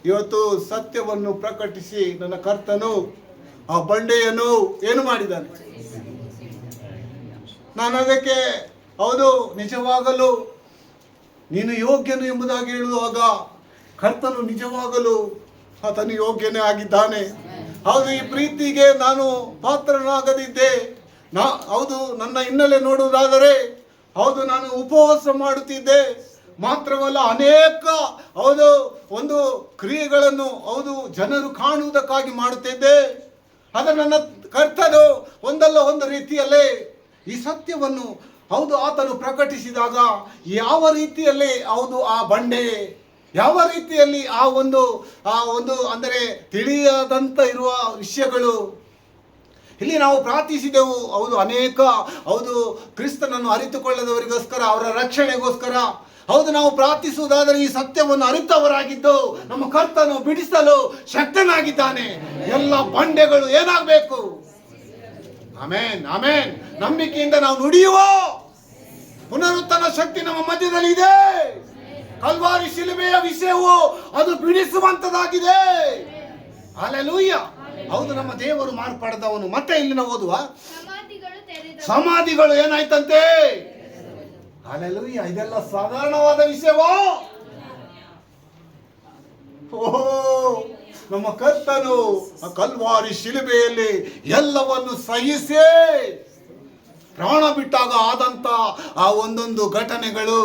ಇವತ್ತು ಸತ್ಯವನ್ನು ಪ್ರಕಟಿಸಿ ನನ್ನ ಕರ್ತನು ಆ ಬಂಡೆಯನ್ನು ಏನು ಮಾಡಿದ್ದಾನೆ. ನಾನು ಅದಕ್ಕೆ ಹೌದು ನಿಜವಾಗಲು ನೀನು ಯೋಗ್ಯನು ಎಂಬುದಾಗಿ ಹೇಳುವಾಗ ಕರ್ತನು ನಿಜವಾಗಲು ಆತನು ಯೋಗ್ಯನೇ ಆಗಿದ್ದಾನೆ. ಹೌದು ಈ ಪ್ರೀತಿಗೆ ನಾನು ಪಾತ್ರನಾಗದಿದ್ದೆ. ಹೌದು ನನ್ನ ಹಿನ್ನೆಲೆ ನೋಡುವುದಾದರೆ ಹೌದು ನಾನು ಉಪವಾಸ ಮಾಡುತ್ತಿದ್ದೆ. ಮಾತ್ರವಲ್ಲ ಅನೇಕ ಹೌದು ಒಂದು ಕ್ರಿಯೆಗಳನ್ನು ಹೌದು ಜನರು ಕಾಣುವುದಕ್ಕಾಗಿ ಮಾಡುತ್ತಿದ್ದೆ. ಅದು ನನ್ನ ಕರ್ತನು ಒಂದಲ್ಲ ಒಂದು ರೀತಿಯಲ್ಲೇ ಈ ಸತ್ಯವನ್ನು ಹೌದು ಆತನು ಪ್ರಕಟಿಸಿದಾಗ ಯಾವ ರೀತಿಯಲ್ಲಿ ಹೌದು ಆ ಬಂಡೆ ಯಾವ ರೀತಿಯಲ್ಲಿ ಆ ಒಂದು ಅಂದರೆ ತಿಳಿಯದಂತ ಇರುವ ವಿಷಯಗಳು ಇಲ್ಲಿ ನಾವು ಪ್ರಾರ್ಥಿಸಿದೆವು. ಹೌದು ಅನೇಕ ಹೌದು ಕ್ರಿಸ್ತನನ್ನು ಅರಿತುಕೊಳ್ಳದವರಿಗೋಸ್ಕರ, ಅವರ ರಕ್ಷಣೆಗೋಸ್ಕರ ಹೌದು ನಾವು ಪ್ರಾರ್ಥಿಸುವುದಾದರೆ ಈ ಸತ್ಯವನ್ನು ಅರಿತವರಾಗಿದ್ದು ನಮ್ಮ ಕರ್ತನು ಬಿಡಿಸಲು ಶಕ್ತನಾಗಿದ್ದಾನೆ. ಎಲ್ಲ ಬಂಡೆಗಳು ಏನಾಗಬೇಕು. Amen, amen. ನಂಬಿಕೆಯಿಂದ ನಾವು ನುಡಿಯುವ ಪುನರುತ್ಥಾನ ಶಕ್ತಿ ನಮ್ಮ ಮಧ್ಯದಲ್ಲಿ ಇದೆ. ಕಲ್ವಾರಿ ಶಿಲುಬೆಯ ವಿಷಯವು ಅದು ಬಿಡಿಸುವಂತದಾಗಿದೆ. ಹಲ್ಲೆಲೂಯಾ. ಹೌದು ನಮ್ಮ ದೇವರು ಮಾರ್ಪಡದವನು. ಮತ್ತೆ ಇಲ್ಲಿ ನಾವು ಓದುವ ಸಮಾಧಿಗಳು ಏನಾಯ್ತಂತೆ. ಹಲ್ಲೆಲೂಯಾ. ಇದೆಲ್ಲ ಸಾಧಾರಣವಾದ ವಿಷಯವೋ. ಓಹೋ, ನಮ್ಮ ಕರ್ತನು ಆ ಕಲ್ವಾರಿ ಶಿಲುಬೆಯಲ್ಲಿ ಎಲ್ಲವನ್ನು ಸಹಿಸಿ ಪ್ರಾಣ ಬಿಟ್ಟಾಗ ಆದಂತ ಆ ಒಂದೊಂದು ಘಟನೆಗಳು.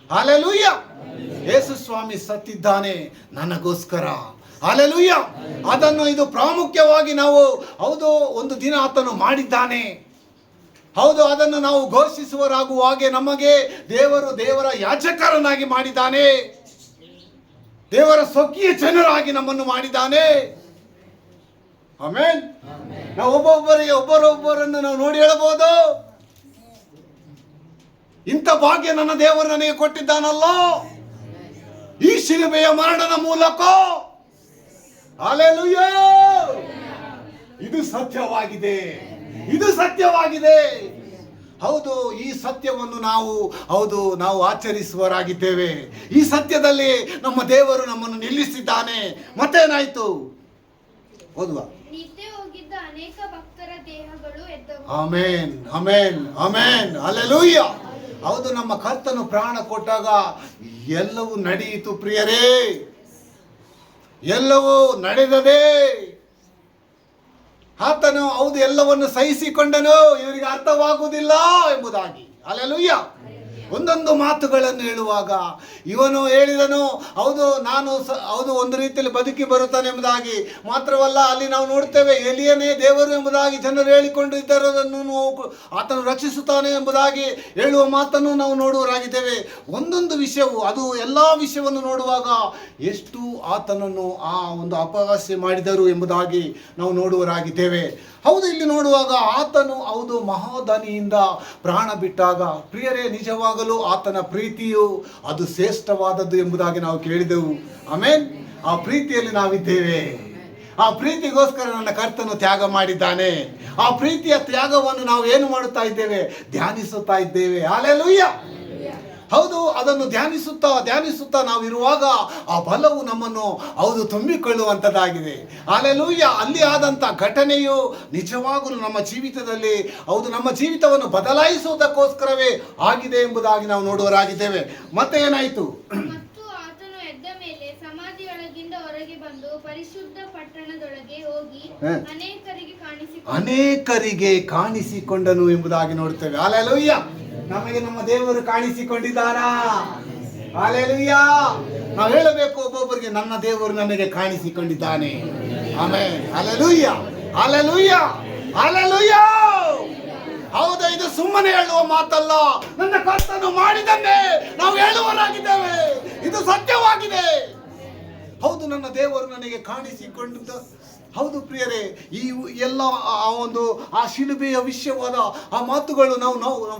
ಹಲ್ಲೆಲೂಯಾ. ಯೇಸು ಸ್ವಾಮಿ ಸತ್ತಿದ್ದಾನೆ ನನಗೋಸ್ಕರ. ಹಲ್ಲೆಲೂಯಾ. ಅದನ್ನು ಇದು ಪ್ರಾಮುಖ್ಯವಾಗಿ ನಾವು ಹೌದು ಒಂದು ದಿನ ಆತನು ಮಾಡಿದ್ದಾನೆ. ಹೌದು ಅದನ್ನು ನಾವು ಘೋಷಿಸುವರಾಗುವ ಹಾಗೆ ನಮಗೆ ದೇವರ ಯಾಜಕರನ್ನಾಗಿ ಮಾಡಿದ್ದಾನೆ. ದೇವರ ಸ್ವಕೀಯ ಜನರಾಗಿ ನಮ್ಮನ್ನು ಮಾಡಿದ್ದಾನೆ. ಆಮೆನ್. ನಾವು ಒಬ್ಬರೊಬ್ಬರನ್ನು ನಾವು ನೋಡಿ ಹೇಳಬಹುದು, ಇಂಥ ಭಾಗ್ಯ ನನ್ನ ದೇವರು ನನಗೆ ಕೊಟ್ಟಿದ್ದಾನಲ್ಲ ಈ ಶಿಲುಬೆಯ ಮರಣದ ಮೂಲಕ. ಹಲ್ಲೆಲೂಯಾ. ಇದು ಸತ್ಯವಾಗಿದೆ, ಇದು ಸತ್ಯವಾಗಿದೆ. ಹೌದು ಈ ಸತ್ಯವನ್ನು ನಾವು ಆಚರಿಸುವರಾಗಿದ್ದೇವೆ. ಈ ಸತ್ಯದಲ್ಲಿ ನಮ್ಮ ದೇವರು ನಮ್ಮನ್ನು ನಿಲ್ಲಿಸಿದ್ದಾನೆ. ಮತ್ತೇನಾಯ್ತು ಓದುವ. ನಿದ್ದೆ ಹೋಗಿದ್ದ ಅನೇಕ ಭಕ್ತರ ದೇಹಗಳು ಎದ್ದವು. Amen, amen, amen, hallelujah. ಹೌದು ನಮ್ಮ ಕರ್ತನು ಪ್ರಾಣ ಕೊಟ್ಟಾಗ ಎಲ್ಲವೂ ನಡೆಯಿತು ಪ್ರಿಯರೇ, ಎಲ್ಲವೂ ನಡೆದದೆ. ಆತನು ಹೌದು ಎಲ್ಲವನ್ನು ಸಹಿಸಿಕೊಂಡನು, ಇವರಿಗೆ ಅರ್ಥವಾಗುವುದಿಲ್ಲ ಎಂಬುದಾಗಿ. ಹಲ್ಲೆಲೂಯಾ. ಒಂದೊಂದು ಮಾತುಗಳನ್ನು ಹೇಳುವಾಗ ಇವನು ಹೇಳಿದನು ಹೌದು ನಾನು ಹೌದು ಒಂದು ರೀತಿಯಲ್ಲಿ ಬದುಕಿ ಬರುತ್ತಾನೆ ಎಂಬುದಾಗಿ. ಮಾತ್ರವಲ್ಲ ಅಲ್ಲಿ ನಾವು ನೋಡ್ತೇವೆ ಎಲಿಯನೇ ದೇವರು ಎಂಬುದಾಗಿ ಜನರು ಹೇಳಿಕೊಂಡು ಇದ್ದರದನ್ನು ಆತನು ರಕ್ಷಿಸುತ್ತಾನೆ ಎಂಬುದಾಗಿ ಹೇಳುವ ಮಾತನ್ನು ನಾವು ನೋಡುವರಾಗಿದ್ದೇವೆ. ಒಂದೊಂದು ವಿಷಯವು ಅದು ಎಲ್ಲ ವಿಷಯವನ್ನು ನೋಡುವಾಗ ಎಷ್ಟು ಆತನನ್ನು ಆ ಒಂದು ಅಪಹಾಸ್ಯ ಮಾಡಿದರು ಎಂಬುದಾಗಿ ನಾವು ನೋಡುವರಾಗಿದ್ದೇವೆ. ಹೌದು ಇಲ್ಲಿ ನೋಡುವಾಗ ಆತನು ಹೌದು ಮಹಾದಾನಿಯಿಂದ ಪ್ರಾಣ ಬಿಟ್ಟಾಗ ಪ್ರಿಯರೇ ನಿಜವಾಗಲೂ ಆತನ ಪ್ರೀತಿಯು ಅದು ಶ್ರೇಷ್ಠವಾದದ್ದು ಎಂಬುದಾಗಿ ನಾವು ಕೇಳಿದೆವು. ಆಮೆನ್. ಆ ಪ್ರೀತಿಯಲ್ಲಿ ನಾವಿದ್ದೇವೆ. ಆ ಪ್ರೀತಿಗೋಸ್ಕರ ನನ್ನ ಕರ್ತನು ತ್ಯಾಗ ಮಾಡಿದ್ದಾನೆ. ಆ ಪ್ರೀತಿಯ ತ್ಯಾಗವನ್ನು ನಾವು ಏನು ಮಾಡುತ್ತಾ ಇದ್ದೇವೆ, ಧ್ಯಾನಿಸುತ್ತಾ ಇದ್ದೇವೆ. ಹಲ್ಲೆಲೂಯಾ. ಹೌದು ಅದನ್ನು ಧ್ಯಾನಿಸುತ್ತಾ ನಾವು ಇರುವಾಗ ಆ ಬಲವು ನಮ್ಮನ್ನು ಹೌದು ತುಂಬಿಕೊಳ್ಳುವಂಥದ್ದಾಗಿದೆ. ಹಲ್ಲೆಲೂಯಾ. ಅಲ್ಲಿ ಆದಂಥ ಘಟನೆಯು ನಿಜವಾಗಲೂ ನಮ್ಮ ಜೀವಿತದಲ್ಲಿ ಹೌದು ನಮ್ಮ ಜೀವಿತವನ್ನು ಬದಲಾಯಿಸುವುದಕ್ಕೋಸ್ಕರವೇ ಆಗಿದೆ ಎಂಬುದಾಗಿ ನಾವು ನೋಡುವರಾಗಿದ್ದೇವೆ. ಮತ್ತೆ ಏನಾಯಿತು. ಮತ್ತು ಆತನು ಎದ್ದ ಮೇಲೆ ಸಮಾಧಿಯೊಳಗಿಂದ ಹೊರಗೆ ಬಂದು ಪರಿಶುದ್ಧ ಪಟ್ಟಣದೊಳಗೆ ಹೋಗಿ ಅನೇಕರಿಗೆ ಕಾಣಿಸಿಕೊಂಡನು ಎಂಬುದಾಗಿ ನೋಡುತ್ತೇವೆ. ಹಲ್ಲೆಲೂಯಾ. ನಮಗೆ ನಮ್ಮ ದೇವರು ಕಾಣಿಸಿಕೊಂಡಿದ್ದಾರಾ. ಹಲ್ಲೆಲೂಯಾ. ನಾವು ಹೇಳಬೇಕು ಒಬ್ಬೊಬ್ಬರಿಗೆ, ನನ್ನ ದೇವರು ನನಗೆ ಕಾಣಿಸಿಕೊಂಡಿದ್ದಾನೆ. ಆಮೆನ್. Hallelujah, hallelujah, hallelujah. ಹೌದು ಇದು ಸುಮ್ಮನೆ ಹೇಳುವ ಮಾತಲ್ಲ, ನನ್ನ ಕರ್ತನು ಮಾಡಿದನ್ನೇ ನಾವು ಹೇಳುವರಾಗಿದ್ದೇವೆ. ಇದು ಸತ್ಯವಾಗಿದೆ. ಹೌದು, ನನ್ನ ದೇವರು ನನಗೆ ಕಾಣಿಸಿಕೊಂಡಿದ್ದ. ಹೌದು ಪ್ರಿಯರೇ, ಈ ಎಲ್ಲ ಆ ಶಿಲುಬೆಯ ವಿಷಯವಾದ ಆ ಮಾತುಗಳು ನಾವು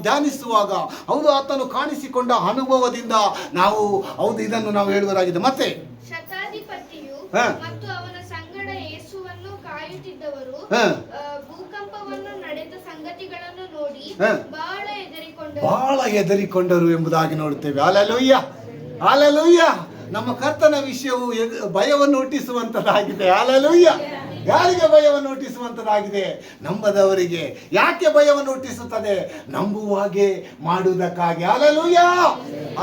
ಧ್ಯಾನಿಸುವಾಗ, ಹೌದು, ಆತನು ಕಾಣಿಸಿಕೊಂಡ ಅನುಭವದಿಂದ ಇದನ್ನು ನಾವು ಹೇಳುವರಾಗಿದೆ. ಮತ್ತೆ ಶತಾಧಿಪತಿಯು ಮತ್ತು ಅವನ ಸಂಗಡ ಯೇಸುವನ್ನು ಕಾಯುತ್ತಿದ್ದವರು ಭೂಕಂಪವನ್ನು ನಡೆದ ಸಂಗತಿಗಳನ್ನು ನೋಡಿ ಬಹಳ ಹೆದರಿಕೊಂಡರು ಎಂಬುದಾಗಿ ನೋಡುತ್ತೇವೆ. Hallelujah, hallelujah. ನಮ್ಮ ಕರ್ತನ ವಿಷಯವು ಭಯವನ್ನು ಹುಟ್ಟಿಸುವಂತದ್ದಾಗಿದೆ. ಹಲ್ಲೆಲೂಯಾ. ಯಾರಿಗೆ ಭಯವನ್ನು ಹುಟ್ಟಿಸುವಂತದ್ದಾಗಿದೆ? ನಂಬದವರಿಗೆ. ಯಾಕೆ ಭಯವನ್ನು ಹುಟ್ಟಿಸುತ್ತದೆ? ನಂಬುವಾಗೆ ಮಾಡುವುದಕ್ಕಾಗಿ. ಹಲ್ಲೆಲೂಯಾ.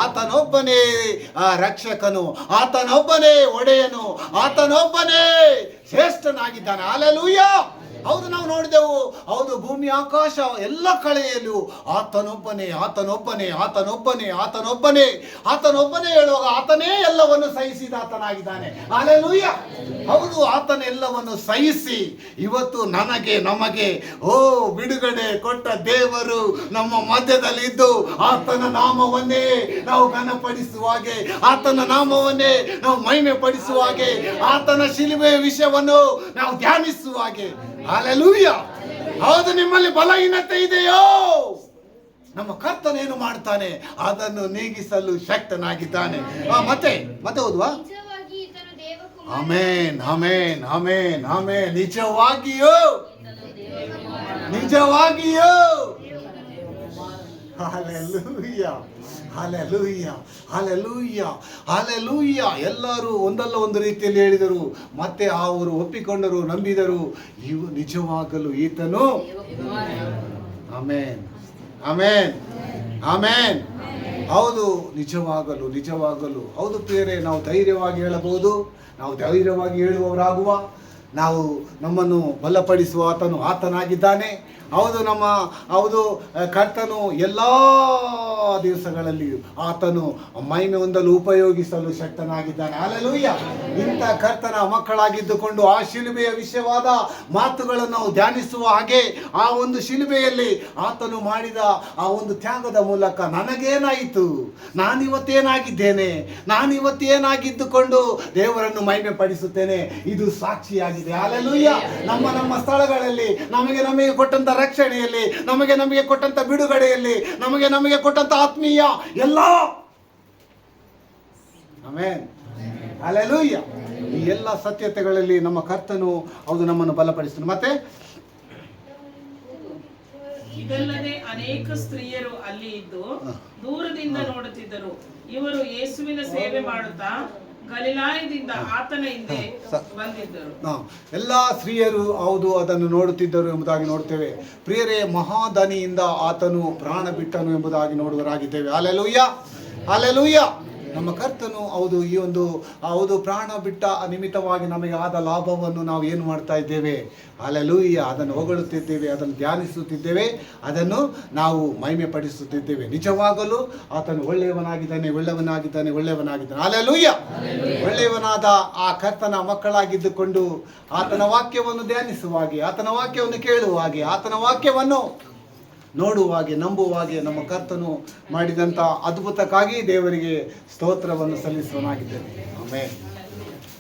ಆತನೊಬ್ಬನೇ ರಕ್ಷಕನು, ಆತನೊಬ್ಬನೇ ಒಡೆಯನು, ಆತನೊಬ್ಬನೇ ಶ್ರೇಷ್ಠನಾಗಿದ್ದಾನೆ. ಹಲ್ಲೆಲೂಯಾ. ಹೌದು, ನಾವು ನೋಡಿದೆವು. ಹೌದು, ಭೂಮಿ ಆಕಾಶ ಎಲ್ಲ ಕಳೆಯಲು ಆತನೊಬ್ಬನೇ ಆತನೊಬ್ಬನೇ ಆತನೊಬ್ಬನೇ ಆತನೊಬ್ಬನೇ ಆತನೊಬ್ಬನೇ ಹೇಳುವಾಗ ಆತನೇ ಎಲ್ಲವನ್ನು ಸಹಿಸಿದ ಆತನಾಗಿದ್ದಾನೆ. ಹಲ್ಲೆಲೂಯಾ. ಹೌದು, ಆತನ ಎಲ್ಲವನ್ನು ಸಹಿಸಿ ಇವತ್ತು ನಮಗೆ ಬಿಡುಗಡೆ ಕೊಟ್ಟ ದೇವರು ನಮ್ಮ ಮಧ್ಯದಲ್ಲಿ ಇದ್ದು ಆತನ ನಾಮವನ್ನೇ ನಾವು ಘನಪಡಿಸುವ ಹಾಗೆ, ಆತನ ನಾಮವನ್ನೇ ನಾವು ಮಹಿಮೆ ಪಡಿಸುವ ಹಾಗೆ, ಆತನ ಶಿಲುಬೆಯ ವಿಷಯವನ್ನು ನಾವು ಧ್ಯಾನಿಸುವ ಹಾಗೆ. ಹಲ್ಲೆಲೂಯಾ. ಹೌದು, ನಿಮ್ಮಲ್ಲಿ ಬಲಹೀನತೆ ಇದೆಯೋ? ನಮ್ಮ ಕರ್ತನೇನು ಮಾಡ್ತಾನೆ? ಅದನ್ನು ನೀಗಿಸಲು ಶಕ್ತನಾಗಿದ್ದಾನೆ. ಮತ್ತೆ ಓದುವ. ಆಮೇನ್, ಆಮೇನ್, ಆಮೇನ್, ಆಮೇನ್. ನಿಜವಾಗಿಯೂ ಹಲ್ಲೆಲೂಯಾ, ಹಲ್ಲೆಲೂಯಾ, ಹಲ್ಲೆಲೂಯಾ, ಹಲ್ಲೆಲೂಯಾ. ಎಲ್ಲರೂ ಒಂದಲ್ಲ ಒಂದು ರೀತಿಯಲ್ಲಿ ಹೇಳಿದರು, ಮತ್ತೆ ಅವರು ಒಪ್ಪಿಕೊಂಡರು, ನಂಬಿದರು. ಇವು ನಿಜವಾಗಲು ಈತನು. ಆಮೇನ್, ಆಮೇನ್, ಆಮೇನ್. ಹೌದು, ನಿಜವಾಗಲು. ಹೌದು ಪ್ರಿಯರೇ, ನಾವು ಧೈರ್ಯವಾಗಿ ಹೇಳಬಹುದು, ನಾವು ಧೈರ್ಯವಾಗಿ ಹೇಳುವವರಾಗುವ, ನಾವು ನಮ್ಮನ್ನು ಬಲಪಡಿಸುವ ಆತನಾಗಿದ್ದಾನೆ. ಹೌದು, ಕರ್ತನು ಎಲ್ಲ ದಿವಸಗಳಲ್ಲಿ ಆತನು ಮಹಿಮೆ ಹೊಂದಲು ಉಪಯೋಗಿಸಲು ಶಕ್ತನಾಗಿದ್ದಾನೆ. ಹಲ್ಲೆಲೂಯಾ. ಇಂಥ ಕರ್ತನ ಮಕ್ಕಳಾಗಿದ್ದುಕೊಂಡು ಆ ಶಿಲುಬೆಯ ವಿಷಯವಾದ ಮಾತುಗಳನ್ನು ನಾವು ಧ್ಯಾನಿಸುವ ಹಾಗೆ, ಆ ಒಂದು ಶಿಲುಬೆಯಲ್ಲಿ ಆತನು ಮಾಡಿದ ಆ ಒಂದು ತ್ಯಾಗದ ಮೂಲಕ ನನಗೇನಾಯಿತು, ನಾನಿವತ್ತೇನಾಗಿದ್ದುಕೊಂಡು ದೇವರನ್ನು ಮಹಿಮೆ ಪಡಿಸುತ್ತೇನೆ, ಇದು ಸಾಕ್ಷಿಯಾಗಿದೆ. ಹಲ್ಲೆಲೂಯಾ. ನಮ್ಮ ಸ್ಥಳಗಳಲ್ಲಿ ನಮಗೆ ಕೊಟ್ಟಂತ ರಕ್ಷಣೆಯಲ್ಲಿ, ನಮಗೆ ಕೊಟ್ಟಂತ ಬಿಡುಗಡೆಯಲ್ಲಿ, ನಮಗೆ ಕೊಟ್ಟಂತ ಆತ್ಮೀಯ ಎಲ್ಲ, ಆಮೆನ್, ಹಲ್ಲೆಲೂಯಾ, ಈ ಎಲ್ಲ ಸತ್ಯತೆಗಳಲ್ಲಿ ನಮ್ಮ ಕರ್ತನು ನಮ್ಮನ್ನು ಬಲಪಡಿಸ್ತಾನೆ. ಮತ್ತೆ ಇದಲ್ಲದೆ ಅನೇಕ ಸ್ತ್ರೀಯರು ಅಲ್ಲಿ ಇದ್ದು ದೂರದಿಂದ ನೋಡುತ್ತಿದ್ದರು. ಇವರು ಯೇಸುವಿನ ಸೇವೆ ಮಾಡುತ್ತಾ ಗಲಿಲಾಯದಿಂದ ಆತನ ಹಿಂದೆ ಬಂದಿದ್ದರು. ಎಲ್ಲ ಸ್ತ್ರೀಯರು ಅದನ್ನು ನೋಡುತ್ತಿದ್ದರು ಎಂಬುದಾಗಿ ನೋಡ್ತೇವೆ. ಪ್ರಿಯರೇ, ಮಹಾಧನಿಯಿಂದ ಆತನು ಪ್ರಾಣ ಬಿಟ್ಟನು ಎಂಬುದಾಗಿ ನೋಡುವರಾಗಿದ್ದೇವೆ. Hallelujah, hallelujah. ನಮ್ಮ ಕರ್ತನು ಈ ಒಂದು ಪ್ರಾಣ ಬಿಟ್ಟ ನಿಮಿತ್ತವಾಗಿ ನಮಗೆ ಆದ ಲಾಭವನ್ನು ನಾವು ಏನು ಮಾಡ್ತಾ ಇದ್ದೇವೆ? ಹಲ್ಲೆಲೂಯಾ, ಅದನ್ನು ಹೊಗಳುತ್ತಿದ್ದೇವೆ, ಅದನ್ನು ಧ್ಯಾನಿಸುತ್ತಿದ್ದೇವೆ, ಅದನ್ನು ನಾವು ಮಹಿಮೆ ಪಡಿಸುತ್ತಿದ್ದೇವೆ. ನಿಜವಾಗಲು ಆತನು ಒಳ್ಳೆಯವನಾಗಿದ್ದಾನೆ. ಹಲ್ಲೆಲೂಯಾ. ಒಳ್ಳೆಯವನಾದ ಆ ಕರ್ತನ ಮಕ್ಕಳಾಗಿದ್ದುಕೊಂಡು ಆತನ ವಾಕ್ಯವನ್ನು ಧ್ಯಾನಿಸುವ ಹಾಗೆ, ಆತನ ವಾಕ್ಯವನ್ನು ಕೇಳುವ ಹಾಗೆ, ಆತನ ವಾಕ್ಯವನ್ನು ನೋಡುವ ಹಾಗೆ, ನಂಬುವ ಹಾಗೆ ನಮ್ಮ ಕರ್ತನು ಮಾಡಿದಂಥ ಅದ್ಭುತಕ್ಕಾಗಿ ದೇವರಿಗೆ ಸ್ತೋತ್ರವನ್ನು ಸಲ್ಲಿಸುವನಾಗಿದ್ದೇನೆ. ಆಮೆನ್.